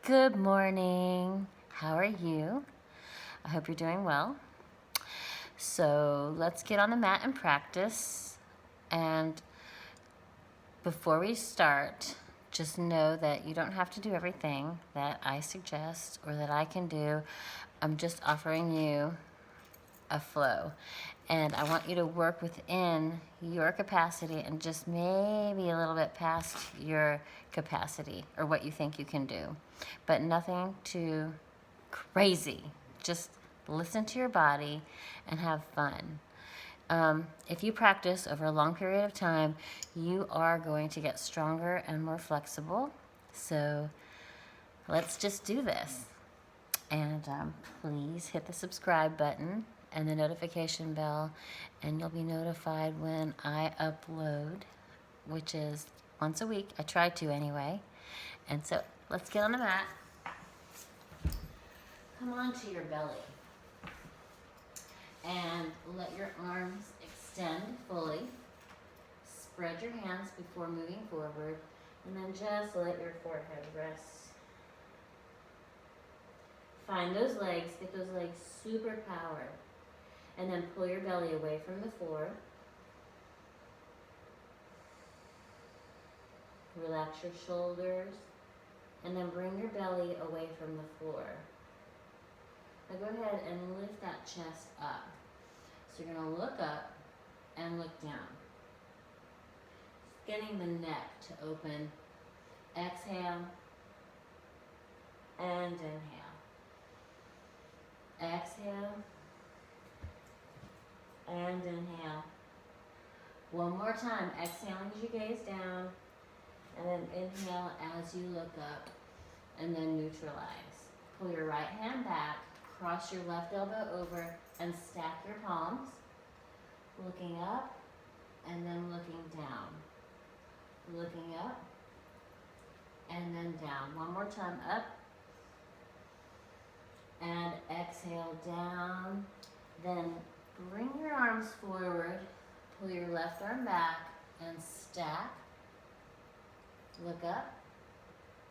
Good morning. How are you? I hope you're doing well. So let's get on the mat and practice. And before we start, just know that you don't have to do everything that I suggest or that I can do. I'm just offering you a flow. And I want you to work within your capacity and just maybe a little bit past your capacity or what you think you can do. But nothing too crazy. Just listen to your body and have fun. If you practice over a long period of time, you are going to get stronger and more flexible. So let's just do this. And please hit the subscribe button and the notification bell, and you'll be notified when I upload, which is once a week. I try to anyway. And so let's get on the mat. Come onto your belly and let your arms extend fully. Spread your hands before moving forward, and then just let your forehead rest. Find those legs, get those legs super powered, and then pull your belly away from the floor. Relax your shoulders, and then bring your belly away from the floor. Now go ahead and lift that chest up. So you're going to look up and look down. Getting the neck to open. Exhale and inhale. Exhale and inhale. One more time. Exhaling as you gaze down, and then inhale as you look up, and then neutralize. Pull your right hand back, cross your left elbow over, and stack your palms. Looking up, and then looking down. Looking up, and then down. One more time, up, and exhale down. Then bring your arms forward, pull your left arm back, and stack. Look up,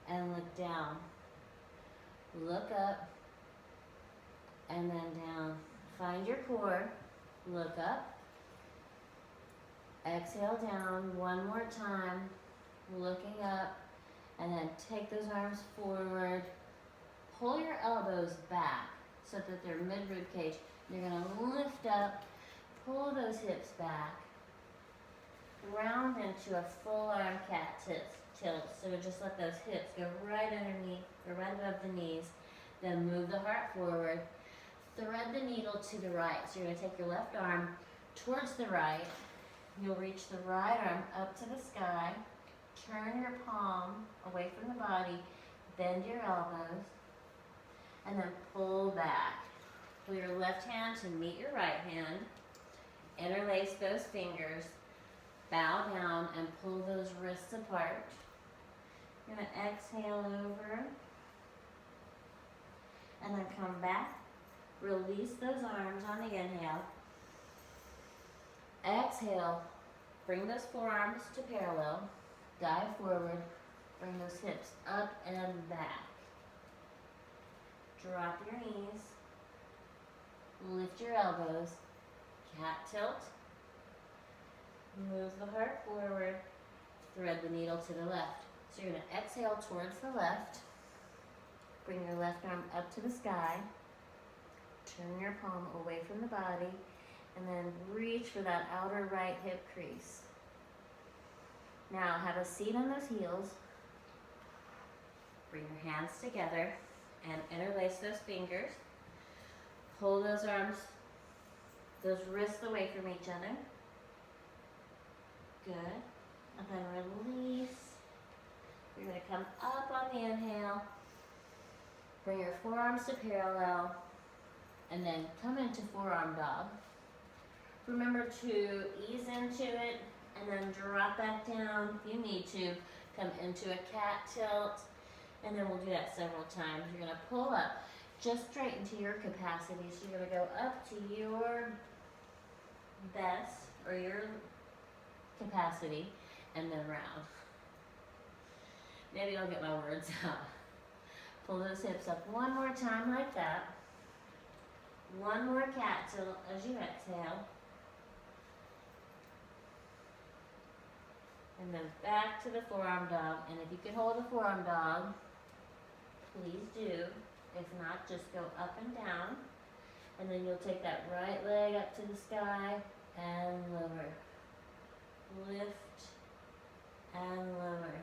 and look down. Look up, and then down. Find your core, look up, exhale down, one more time, looking up, and then take those arms forward. Pull your elbows back so that they're mid-rib cage. You're going to lift up, pull those hips back, round into a full arm cat tilt. So just let those hips go right underneath, or right above the knees. Then move the heart forward. Thread the needle to the right. So you're going to take your left arm towards the right. You'll reach the right arm up to the sky. Turn your palm away from the body. Bend your elbows. And then pull back. Pull your left hand to meet your right hand. Interlace those fingers. Bow down and pull those wrists apart. You're going to exhale over. And then come back. Release those arms on the inhale. Exhale. Bring those forearms to parallel. Dive forward. Bring those hips up and back. Drop your knees. Lift your elbows. Cat tilt. Move the heart forward. Thread the needle to the left. So you're going to exhale towards the left. Bring your left arm up to the sky. Turn your palm away from the body. And then reach for that outer right hip crease. Now have a seat on those heels. Bring your hands together and interlace those fingers. Pull those arms, those wrists away from each other. Good. And then release. You're going to come up on the inhale. Bring your forearms to parallel. And then come into forearm dog. Remember to ease into it and then drop back down if you need to. Come into a cat tilt. And then we'll do that several times. You're going to pull up just straight into your capacity. So you're going to go up to your best or your capacity and then round. Maybe I'll get my words out. Pull those hips up one more time like that. One more cat till as you exhale. And then back to the forearm dog. And if you can hold a forearm dog, please do. If not, just go up and down. And then you'll take that right leg up to the sky and lower. Lift and lower.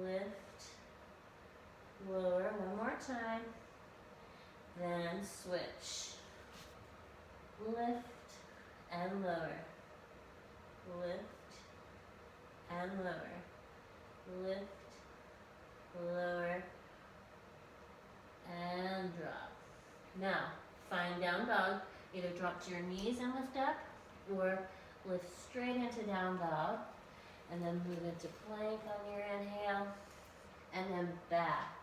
Lift, lower. One more time. Then switch. Lift and lower. Lift and lower. Lift, lower, and drop. Now, find down dog. Either drop to your knees and lift up, or lift straight into down dog, and then move into plank on your inhale, and then back.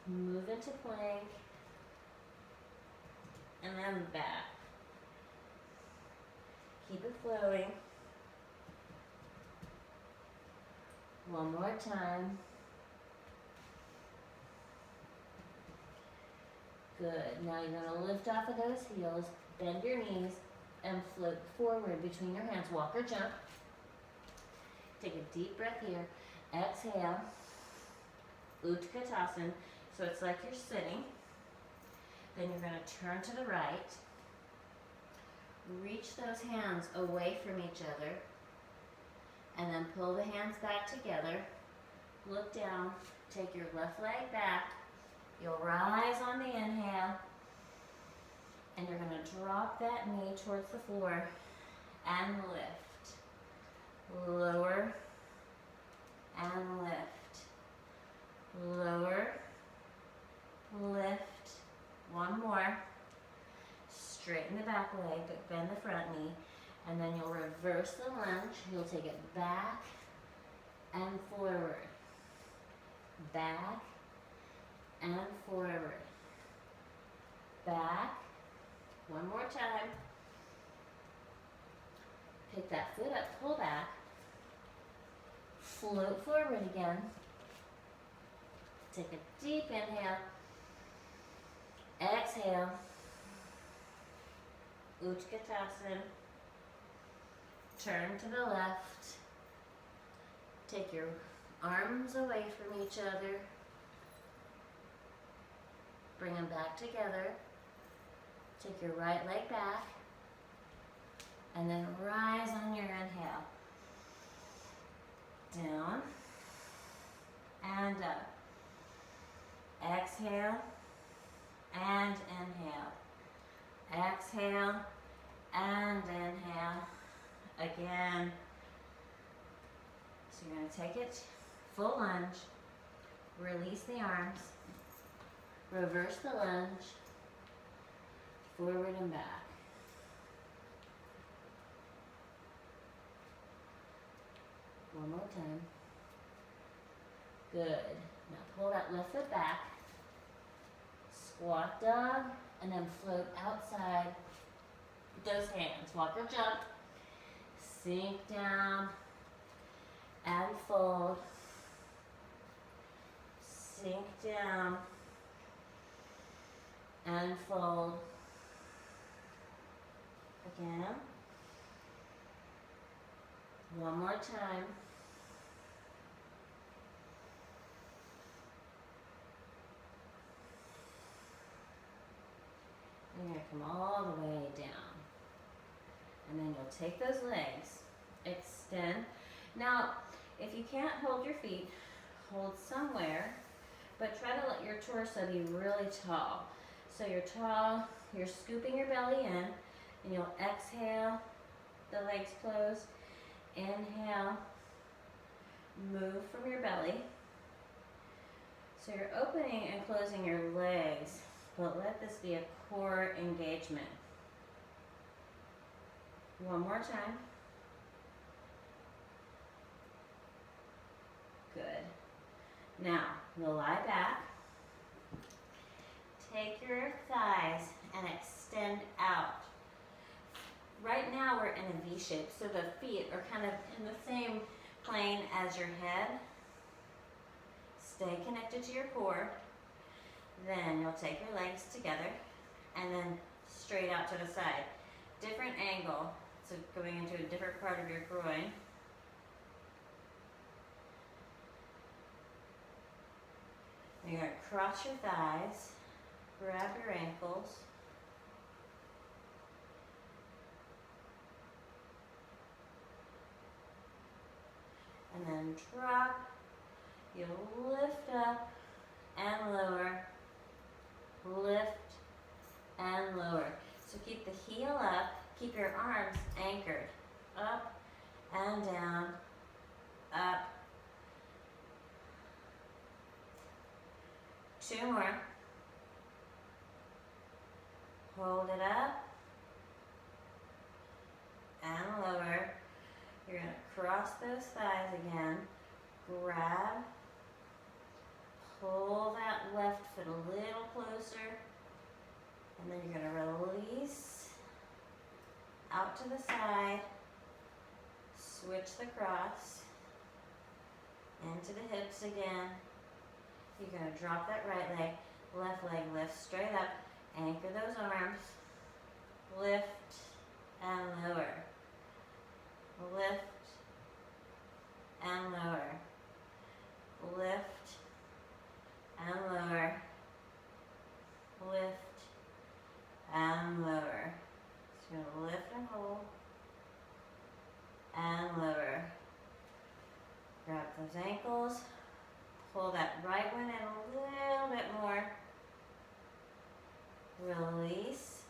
Move into plank, and then back. Keep it flowing. One more time. Good. Now you're going to lift off of those heels, bend your knees, and float forward between your hands. Walk or jump. Take a deep breath here. Exhale. Utkatasana. So it's like you're sitting. Then you're going to turn to the right. Reach those hands away from each other. And then pull the hands back together. Look down. Take your left leg back. You'll rise on the inhale. And you're going to drop that knee towards the floor and lift. Lower and lift. Lower, lift. One more. Straighten the back leg, but bend the front knee. And then you'll reverse the lunge. You'll take it back and forward. Back and forward. Back. One more time. Pick that foot up, pull back. Float forward again. Take a deep inhale. Exhale. Utkatasana. Turn to the left. Take your arms away from each other. Bring them back together. Take your right leg back. And then rise on your inhale. Down. And up. Exhale. And inhale. Exhale. And inhale. Again. So you're going to take it full lunge. Release the arms. Reverse the lunge. Forward and back. One more time. Good. Now pull that left foot back. Squat dog. And then float outside with those hands. Walk or jump. Sink down. And fold. Sink down. And fold. Again. One more time. You're going to come all the way down. And then you'll take those legs, extend. Now, if you can't hold your feet, hold somewhere, but try to let your torso be really tall. So you're tall, you're scooping your belly in, and you'll exhale, the legs close. Inhale, move from your belly. So you're opening and closing your legs, but let this be a core engagement. One more time. Good. Now, you'll lie back. Take your thighs and extend out. Right now we're in a V shape, so the feet are kind of in the same plane as your head. stay connected to your core. Then you'll take your legs together and then straight out to the side. Different angle, so going into a different part of your groin. You're going to cross your thighs, grab your ankles, and then drop. You'll lift up and lower, lift and lower. So keep the heel up, keep your arms anchored, up and down, up. 2 more. Hold it up and lower. You're going to cross those thighs again. Grab. Pull that left foot a little closer. And then you're going to release out to the side. Switch the cross. Into the hips again. You're going to drop that right leg. Left leg lifts straight up. Anchor those arms. Lift and lower. Lift and lower. Lift and lower. Lift and lower. So you're going to lift and hold and lower. Grab those ankles. Pull that right one in a little bit more. Release.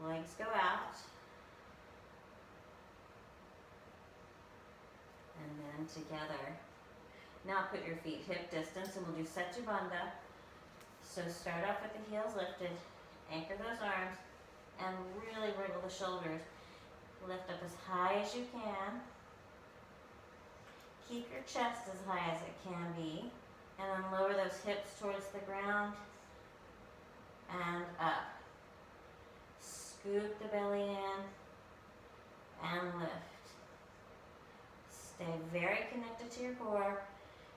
Legs go out. And then together. Now put your feet hip distance and we'll do Setu Bandha. So start off with the heels lifted. Anchor those arms and really wriggle the shoulders. Lift up as high as you can. Keep your chest as high as it can be. And then lower those hips towards the ground. And up. Scoop the belly in. And lift. Stay very connected to your core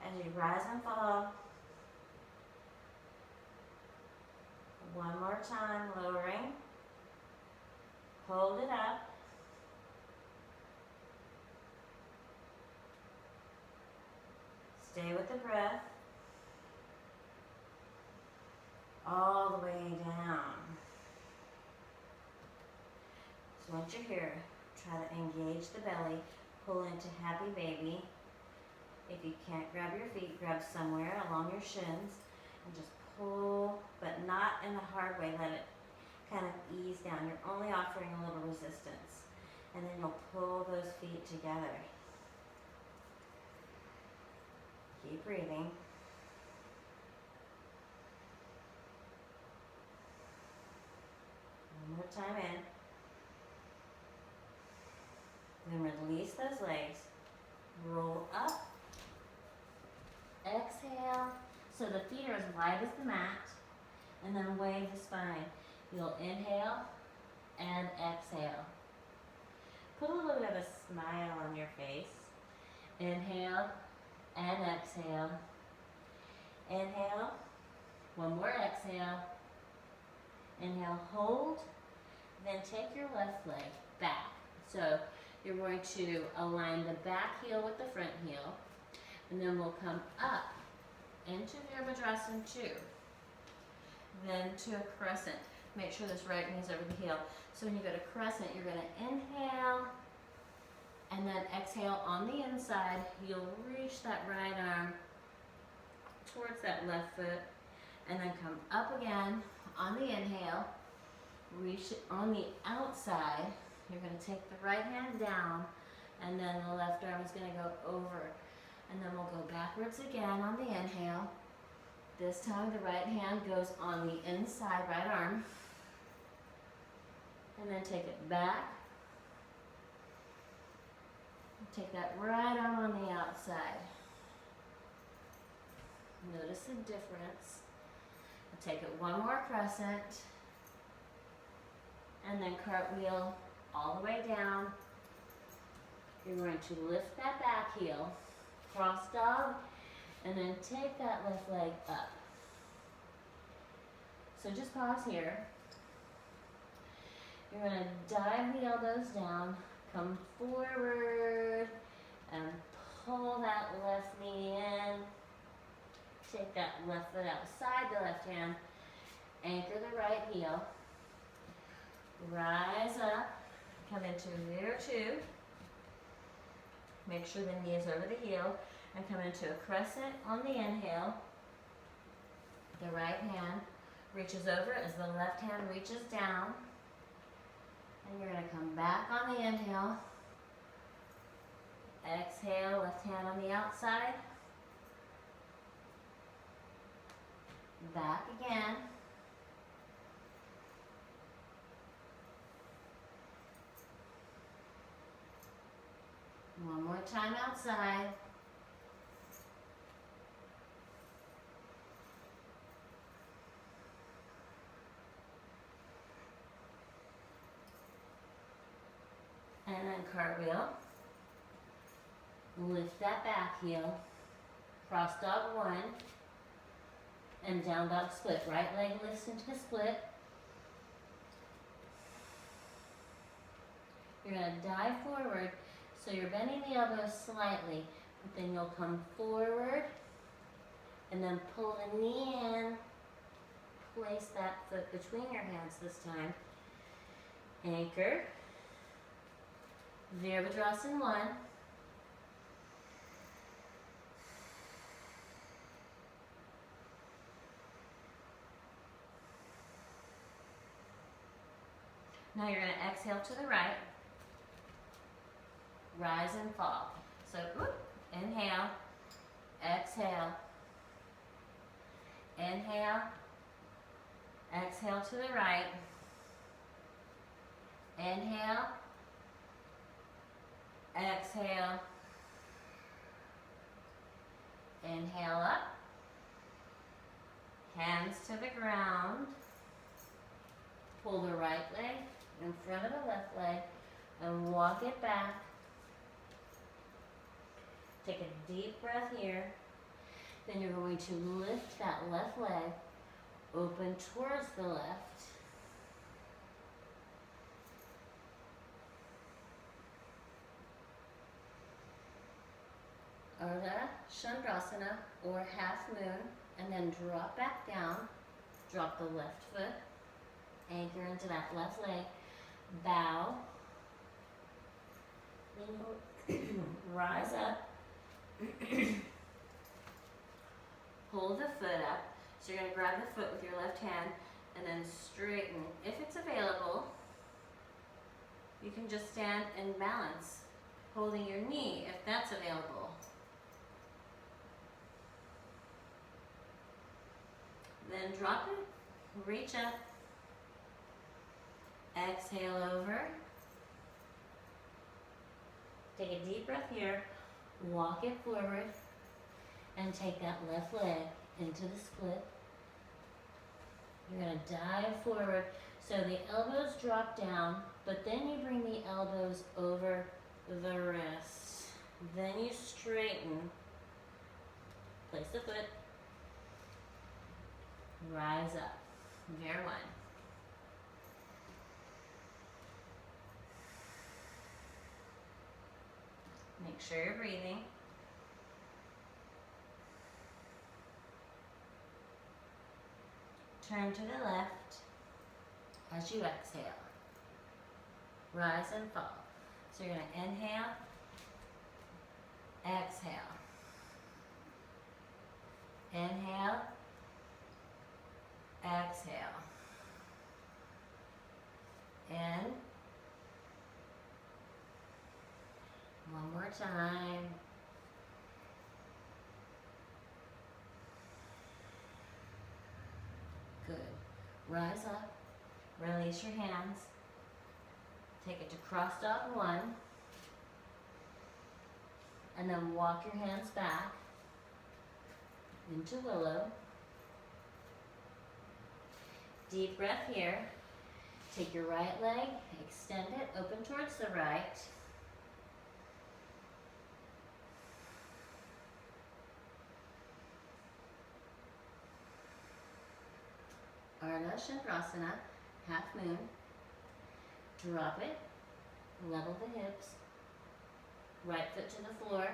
as you rise and fall. One more time, lowering. Hold it up. Stay with the breath. All the way down. So once you're here, try to engage the belly. Pull into happy baby. If you can't grab your feet, grab somewhere along your shins and just pull, but not in a hard way. Let it kind of ease down. You're only offering a little resistance. And then you'll pull those feet together. Keep breathing. One more time in. Then release those legs. Roll up. Exhale. So the feet are as wide as the mat. And then wave the spine. You'll inhale and exhale. Put a little bit of a smile on your face. Inhale and exhale. Inhale. One more exhale. Inhale, hold. Then take your left leg back. So you're going to align the back heel with the front heel. And then we'll come up into Virabhadrasana 2. Then to a crescent. Make sure this right knee's over the heel. So when you go to crescent, you're going to inhale and then exhale on the inside. You'll reach that right arm towards that left foot and then come up again on the inhale. Reach it on the outside. You're going to take the right hand down and then the left arm is going to go over. And then we'll go backwards again on the inhale. This time the right hand goes on the inside right arm. And then take it back. Take that right arm on the outside. Notice the difference. Take it one more crescent. And then cartwheel all the way down. You're going to lift that back heel. Cross dog. And then take that left leg up. So just pause here. You're going to dive the elbows down, come forward, and pull that left knee in. Take that left foot outside the left hand. Anchor the right heel. Rise up. Come into rear two. Make sure the knee is over the heel. And come into a crescent on the inhale. The right hand reaches over as the left hand reaches down. And you're going to come back on the inhale. Exhale, left hand on the outside. Back again. One more time outside. And then cartwheel. Lift that back heel. Cross dog one. And down dog split. Right leg lifts into the split. You're going to dive forward. So you're bending the elbows slightly. But then you'll come forward. And then pull the knee in. Place that foot between your hands this time. Anchor. Virabhadrasana 1. Now you're going to exhale to the right. Rise and fall. So, inhale, exhale, inhale, exhale to the right, inhale, exhale, inhale up, hands to the ground, pull the right leg in front of the left leg and walk it back. Take a deep breath here. Then you're going to lift that left leg, open towards the left. Ardha Chandrasana or half moon, and then drop back down. Drop the left foot, anchor into that left leg, bow, rise up. Pull the foot up. So you're going to grab the foot with your left hand and then straighten. If it's available, you can just stand and balance, holding your knee if that's available. Then drop it, reach up, exhale over. Take a deep breath here. Walk it forward and take that left leg into the split. You're going to dive forward so the elbows drop down, but then you bring the elbows over the wrist. Then you straighten. Place the foot. Rise up. Bear one. Make sure you're breathing. Turn to the left as you exhale. Rise and fall. So you're going to inhale, exhale. Inhale, exhale. In. One more time. Good. Rise up. Release your hands. Take it to cross dog one. And then walk your hands back into willow. Deep breath here. Take your right leg, extend it, open towards the right. Ardha Chandrasana, half moon. Drop it, level the hips, right foot to the floor,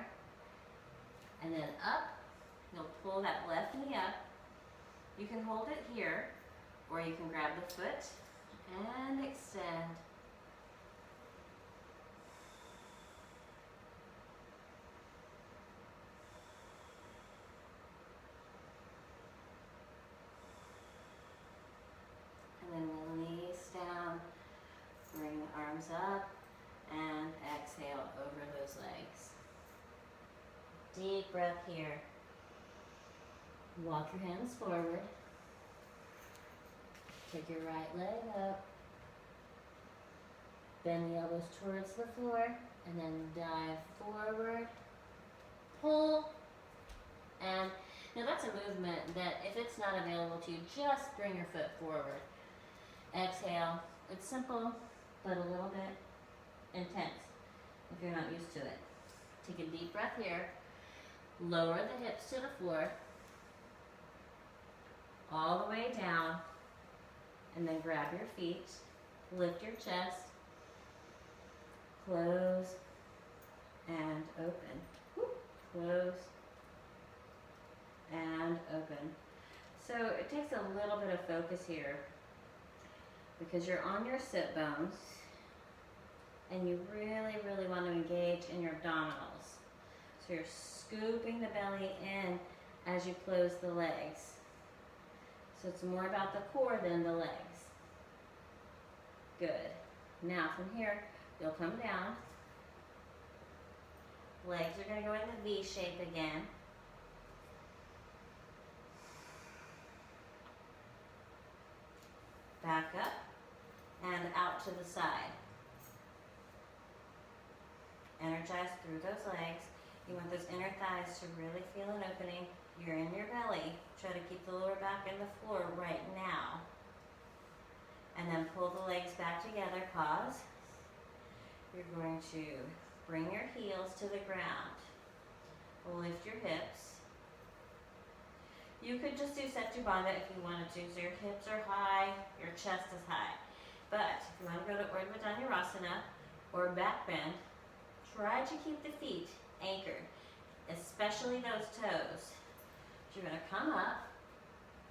and then up. You'll pull that left knee up. You can hold it here, or you can grab the foot and extend. And then release down, bring the arms up, and exhale over those legs. Deep breath here. Walk your hands forward. Take your right leg up. Bend the elbows towards the floor, and then dive forward. Pull, and now that's a movement that if it's not available to you, just bring your foot forward. Exhale. It's simple, but a little bit intense if you're not used to it. Take a deep breath here. Lower the hips to the floor, all the way down, and then grab your feet, lift your chest, close, and open. Close, and open. So it takes a little bit of focus here because you're on your sit bones and you really, really want to engage in your abdominals. So you're scooping the belly in as you close the legs. So it's more about the core than the legs. Good. Now from here, you'll come down. Legs are going to go in the V shape again. Back up and out to the side. Energize through those legs. You want those inner thighs to really feel an opening. You're in your belly. Try to keep the lower back in the floor right now. And then pull the legs back together. Pause. You're going to bring your heels to the ground. Lift your hips. You could just do Setu Bandha if you wanted to. So your hips are high, your chest is high. But if you want to go to Urdhva Dhanurasana or back bend, try to keep the feet anchored, especially those toes. You're going to come up,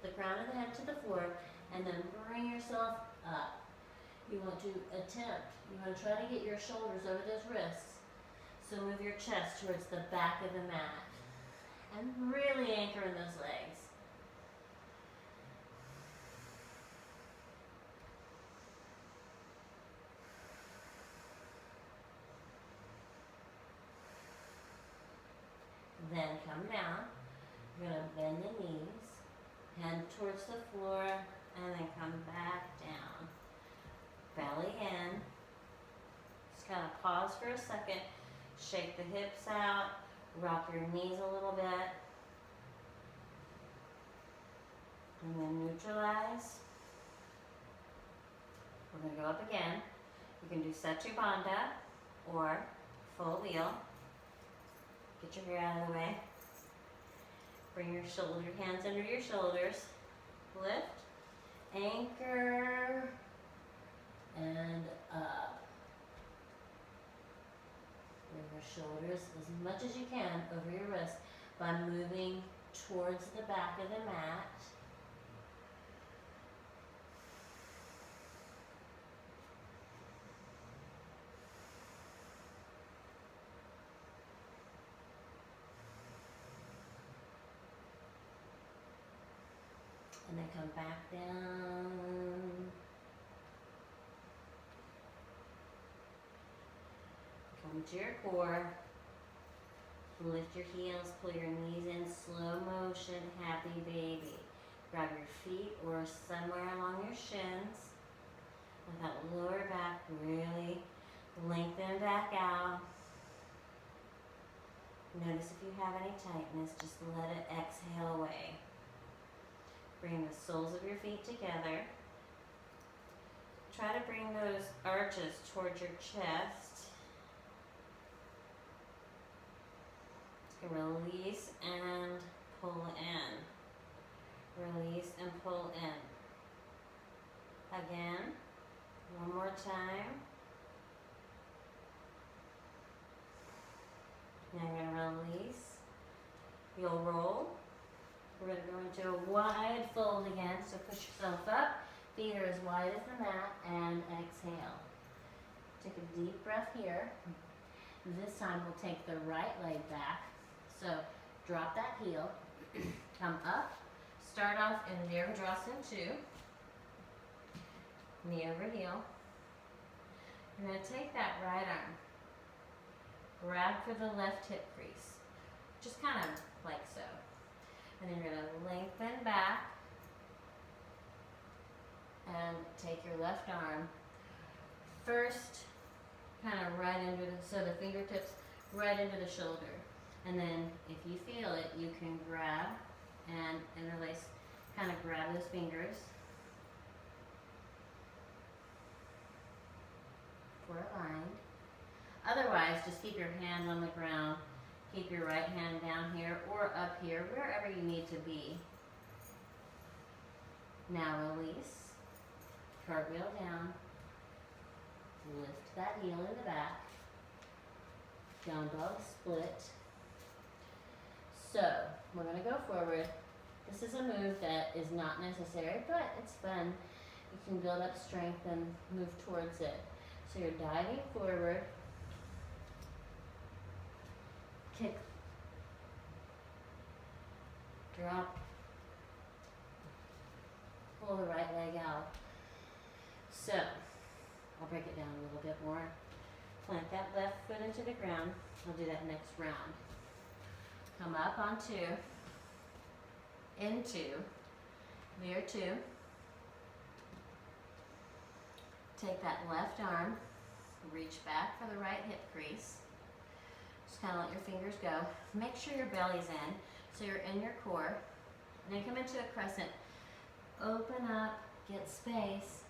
the crown of the head to the floor, and then bring yourself up. You want to try to get your shoulders over those wrists. So move your chest towards the back of the mat. And really anchor in those legs. Then come down. You're going to bend the knees, hand towards the floor, and then come back down. Belly in. Just kind of pause for a second. Shake the hips out. Rock your knees a little bit. And then neutralize. We're going to go up again. You can do Setu Bandha or full wheel. Get your hair out of the way. Bring your hands under your shoulders. Lift, anchor, and up. Bring your shoulders as much as you can over your wrist by moving towards the back of the mat. And then come back down. Come to your core. Lift your heels, pull your knees in, slow motion, happy baby. Grab your feet or somewhere along your shins. Let that lower back really lengthen back out. Notice if you have any tightness, just let it exhale away. Bring the soles of your feet together. Try to bring those arches towards your chest. Release and pull in. Release and pull in. time. Now you're going to release. You'll roll. We're going to go into a wide fold again. So push yourself up. Feet are as wide as the mat. And exhale. Take a deep breath here. This time we'll take the right leg back. So drop that heel. Come up. Start off in Virabhadrasana 2. Knee over heel. You're going to take that right arm. Grab for the left hip crease. Just kind of like so. And then you're going to lengthen back. And take your left arm. First, kind of right into so the fingertips right into the shoulder. And then if you feel it, you can grab and interlace, kind of grab those fingers. We're aligned. Otherwise, just keep your hand on the ground. Keep your right hand down here or up here, wherever you need to be. Now release. Cartwheel down. Lift that heel in the back. Down dog split. So, we're going to go forward. This is a move that is not necessary, but it's fun. You can build up strength and move towards it. So you're diving forward. Kick. Drop. Pull the right leg out. So, I'll break it down a little bit more. Plant that left foot into the ground. I'll do that next round. Come up on 2. Into. Mirror 2. Take that left arm. Reach back for the right hip crease. Just kind of let your fingers go. Make sure your belly's in, so you're in your core. And then come into a crescent. Open up, get space,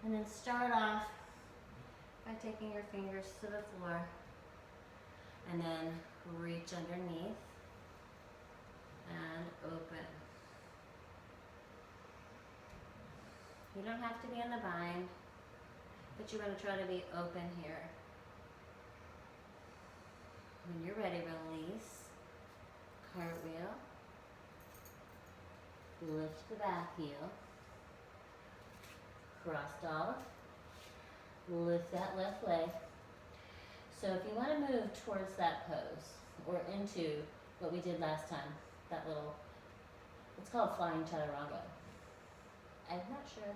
and then start off by taking your fingers to the floor. And then reach underneath and open. You don't have to be in the bind, but you're going to try to be open here. When you're ready, release. Cartwheel. Lift the back heel. Cross dog. Lift that left leg. So if you want to move towards that pose or into what we did last time, that little, it's called flying Telerago. I'm not sure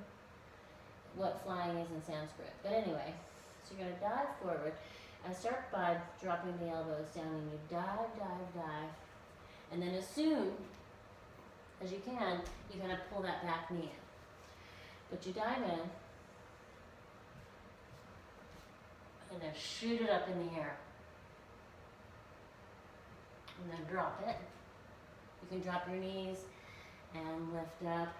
what flying is in Sanskrit, but anyway, so you're going to dive forward and start by dropping the elbows down, and you dive, dive, dive, and then as soon as you can, you're going to pull that back knee in. But you dive in, and then shoot it up in the air, and then drop it. You can drop your knees and lift up.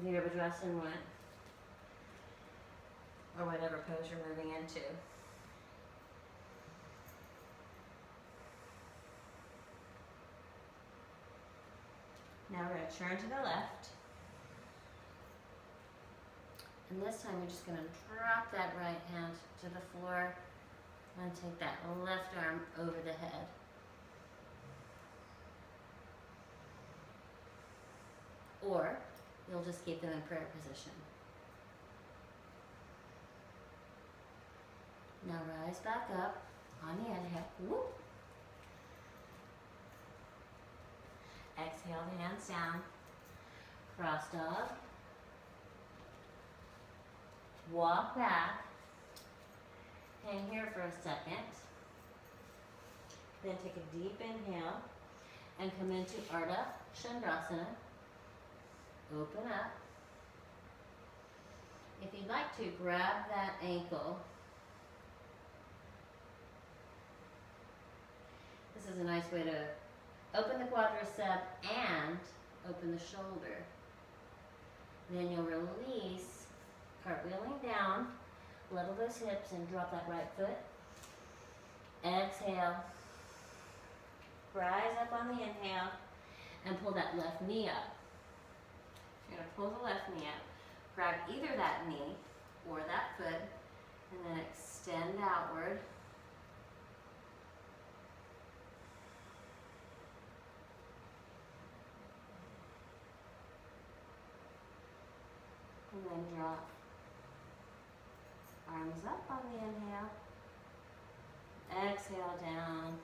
Virabhadrasana 1, or whatever pose you're moving into. Now we're going to turn to the left. And this time we're just going to drop that right hand to the floor and take that left arm over the head. Or you'll just keep them in prayer position. Now rise back up on the inhale. Whoop. Exhale the hands down. Cross dog. Walk back. Hang here for a second. Then take a deep inhale and come into Ardha Chandrasana. Open up. If you'd like to, grab that ankle. This is a nice way to open the quadricep and open the shoulder. Then you'll release, cartwheeling down, level those hips and drop that right foot. Exhale. Rise up on the inhale and pull that left knee up. You're going to pull the left knee up. grab either that knee or that foot, and then extend outward. And then drop. Arms up on the inhale. Exhale down.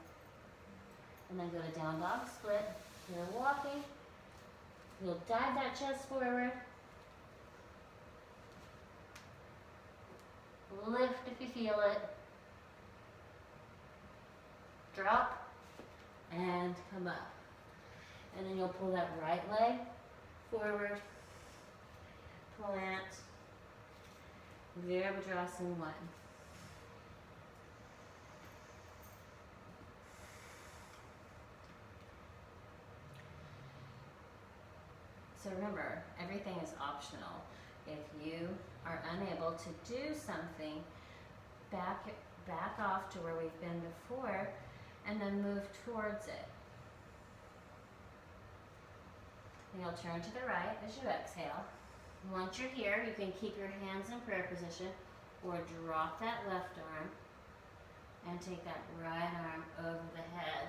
And then go to down dog split. You're walking. You'll dive that chest forward. Lift if you feel it. Drop. And come up. And then you'll pull that right leg forward. Plant. Virabhadrasana 1. So remember, everything is optional. If you are unable to do something, back off to where we've been before and then move towards it. And you'll turn to the right as you exhale. Once you're here, you can keep your hands in prayer position or drop that left arm and take that right arm over the head.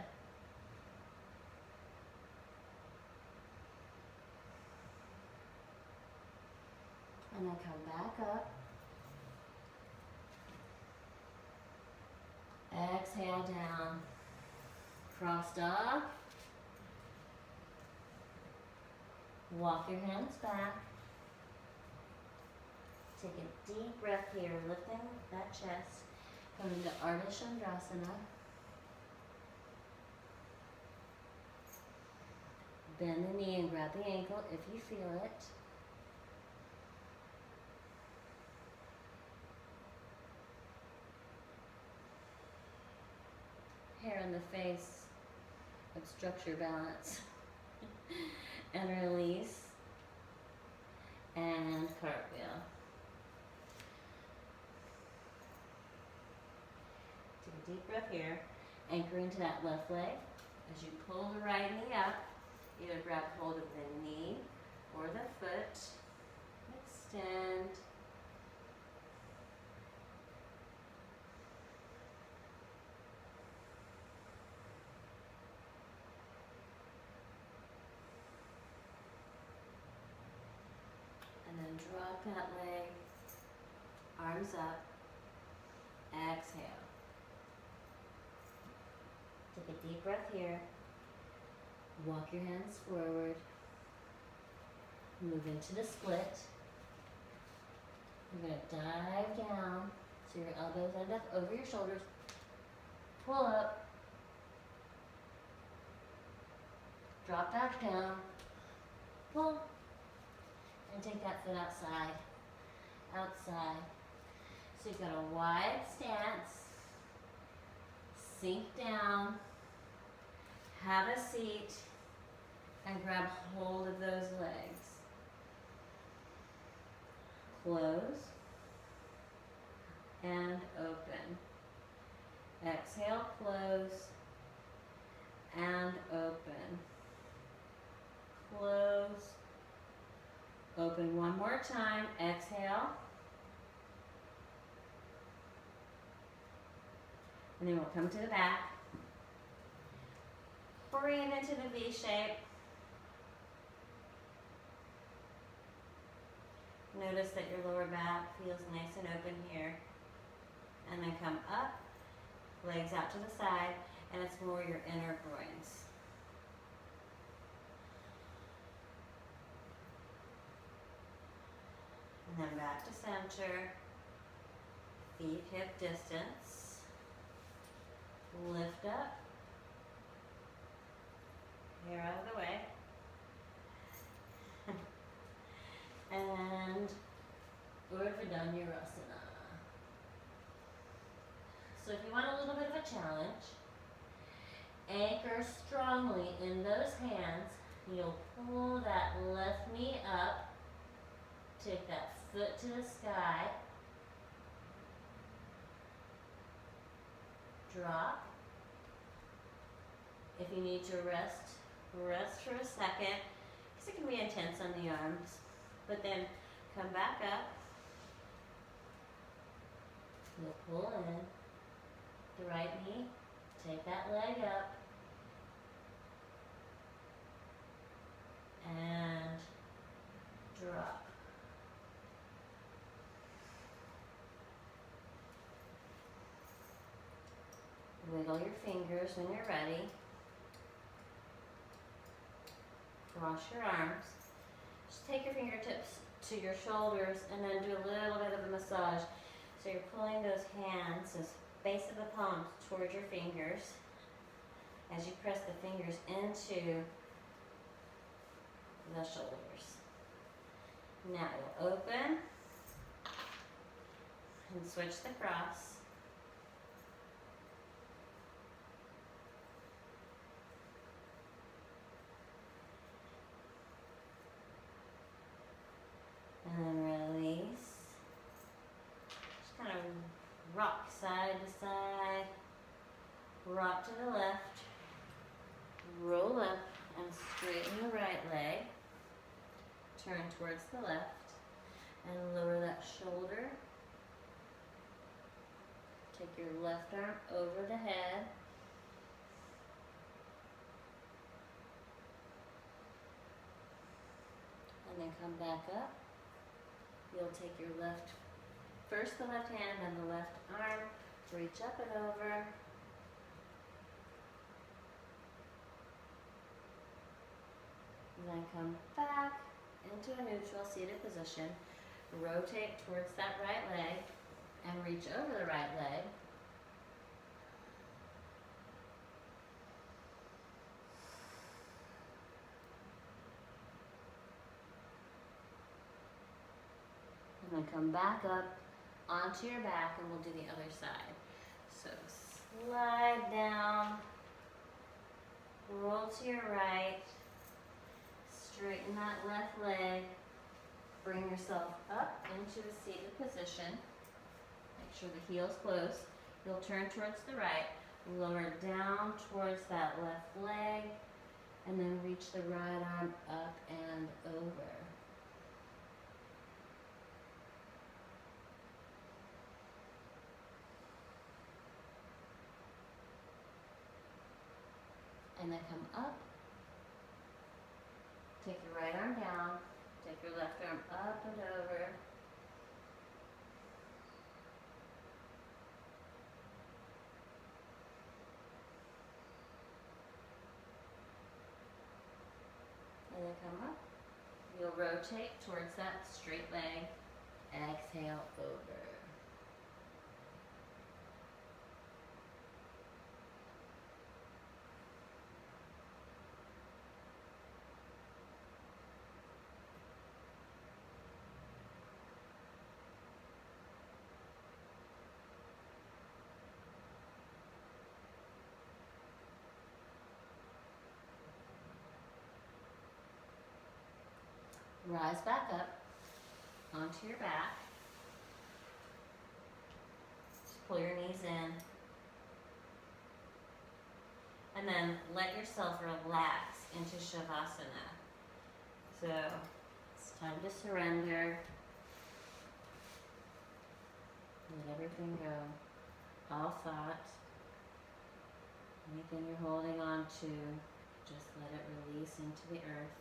And then come back up. Exhale down. Cross dog. Walk your hands back. Take a deep breath here, lifting that chest. Come into Ardha Chandrasana. Bend the knee and grab the ankle if you feel it. Hair in the face obstructs your balance. And release. And cartwheel. Take a deep breath here. Anchor into that left leg. As you pull the right knee up, either grab hold of the knee or the foot. Extend. And then drop that leg, arms up, exhale. Take a deep breath here. Walk your hands forward. Move into the split. You're going to dive down so your elbows end up over your shoulders. Pull up. Drop back down. Pull. And take that foot outside. Outside. So you've got a wide stance. Sink down. Have a seat. And grab hold of those legs. Close. And open. Exhale, close. And open. Close. Open one more time. Exhale. And then we'll come to the back. Breathe into the V shape. Notice that your lower back feels nice and open here. And then come up, legs out to the side, and it's more your inner groins. And then back to center, feet hip distance, lift up, hair out of the way, and Urdhva-Dhanurasana. So if you want a little bit of a challenge, anchor strongly in those hands. You'll pull that left knee up, take that foot to the sky, drop. If you need to rest for a second, because it can be intense on the arms. But then Come back up. You'll pull in the right knee. Take that leg up. And drop. Wiggle your fingers when you're ready. Cross your arms. Just take your fingertips to your shoulders and then do a little bit of a massage. So you're pulling those hands, this base of the palms, towards your fingers as you press the fingers into the shoulders. Now you'll open and switch the cross. And then release. Just kind of rock side to side. Rock to the left. Roll up and straighten the right leg. Turn towards the left. And lower that shoulder. Take your left arm over the head. And then come back up. You'll take your first the left hand, then the left arm, reach up and over. And then come back into a neutral seated position. Rotate towards that right leg and reach over the right leg. And then come back up onto your back and we'll do the other side. So slide down, roll to your right, straighten that left leg, bring yourself up into a seated position. Make sure the heel's close. You'll turn towards the right, lower down towards that left leg, and then reach the right arm up and over. And then come up, take your right arm down, take your left arm up and over. And then come up. You'll rotate towards that straight leg. Exhale over. Rise back up onto your back. Just pull your knees in. And then let yourself relax into Savasana. So it's time to surrender. Let everything go. All thought. Anything you're holding on to, just let it release into the earth.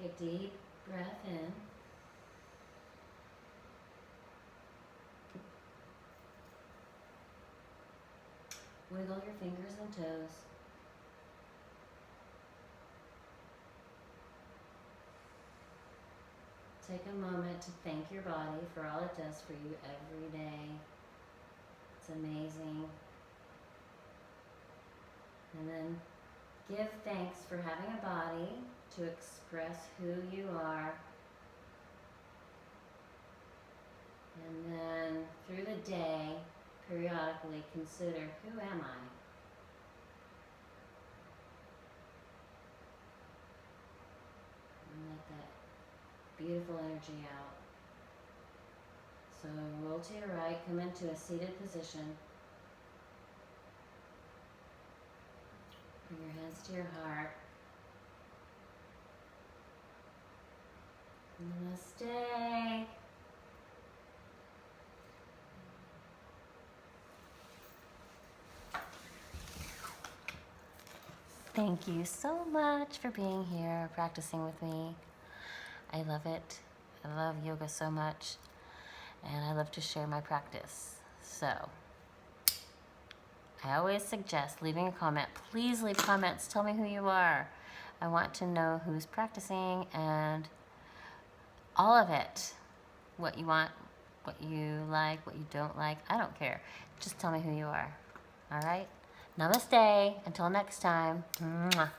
Take a deep breath in. Wiggle your fingers and toes. Take a moment to thank your body for all it does for you every day. It's amazing. And then give thanks for having a body to express who you are. And then through the day, periodically consider, who am I? And let that beautiful energy out. So roll to your right, come into a seated position. Bring your hands to your heart. Namaste. Thank you so much for being here, practicing with me. I love it. I love yoga so much, and I love to share my practice. So, I always suggest leaving a comment. Please leave comments. Tell me who you are. I want to know who's practicing and all of it. What you want, what you like, what you don't like. I don't care. Just tell me who you are. All right? Namaste. Until next time. Mwah.